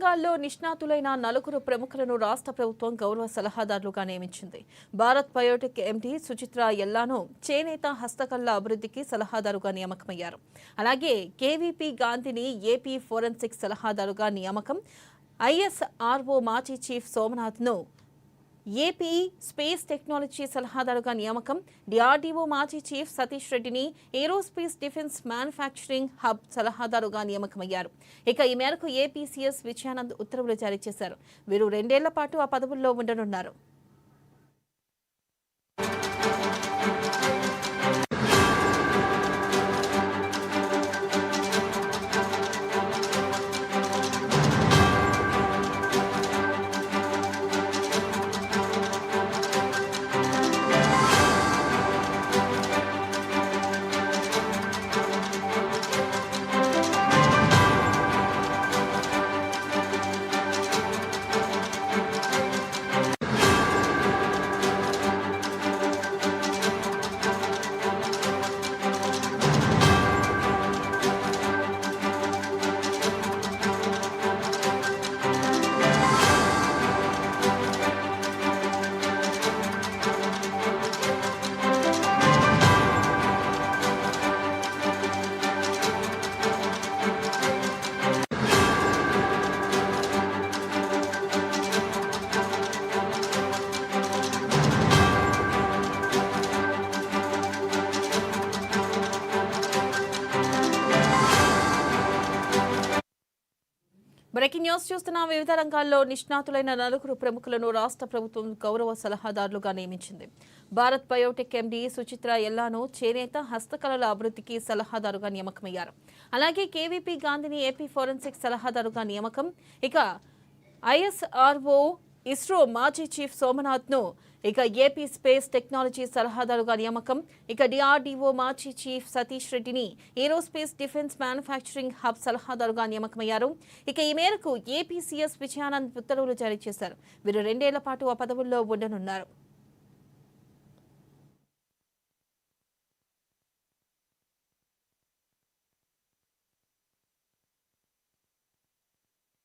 రంగాల్లో నిష్ణాతులైన నలుగురు ప్రముఖులను రాష్ట్ర ప్రభుత్వం గౌరవ సలహాదారులుగా నియమించింది. భారత్ బయోటెక్ ఎండీ సుచిత్ర ఎల్లానో చేనేత హస్తకళల అభివృద్ధికి సలహాదారుగా నియామకమయ్యారు. అలాగే కేవీపీ గాంధీని ఏపీ ఫోరెన్సిక్ సలహాదారుగా నియామకం. ఐఎస్ఆర్ఓ మాజీ చీఫ్ సోమనాథ్ను ఏపీ స్పేస్ టెక్నాలజీ సలహాదారుగా నియామకం. డిఆర్డీఓ మాజీ చీఫ్ సతీష్ రెడ్డిని ఏరోస్పేస్ డిఫెన్స్ మ్యానుఫ్యాక్చరింగ్ హబ్ సలహాదారుగా నియామకమయ్యారు. ఇక ఈ మేరకు ఏపీసీఎస్ విజయానంద్ ఉత్తర్వులు జారీ చేశారు. వీరు 2 ఏళ్ల పాటు ఆ పదవుల్లో ఉండనున్నారు. బ్రేకింగ్ న్యూస్ చూస్తున్న వివిధ రంగాల్లో నిష్ణాతులైన నలుగురు ప్రముఖులను రాష్ట్ర ప్రభుత్వం గౌరవ సలహాదారులుగా నియమించింది. భారత్ బయోటెక్ ఎండీ సుచిత్ర ఎల్లానో చేనేత హస్తకళల అభివృద్ధికి సలహాదారుగా నియామకమయ్యారు. అలాగే కేవీపీ గాంధీని ఏపీ ఫోరెన్సిక్ సలహాదారుగా నియామకం. ఇక ఐఎస్ఆర్ఓ ఇస్రో మాజీ చీఫ్ సోమనాథ్ను ఏపీ స్పేస్ టెక్నాలజీ సలహాదారుగా నియామకం. డిఆర్డీఓ మాజీ చీఫ్ సతీష్ రెడ్డిని ఏరోస్పేస్ డిఫెన్స్ మ్యానుఫ్యాక్చరింగ్ హబ్ సలహాదారుగా నియామకమయ్యారు. ఈ మేరకు ఏపీసీఎస్ విజయానంద్ ఉత్తర్వులు జారీ చేశారు. వీరు 2 ఏళ్ల పాటు ఆ పదవుల్లో ఉండనున్నారు.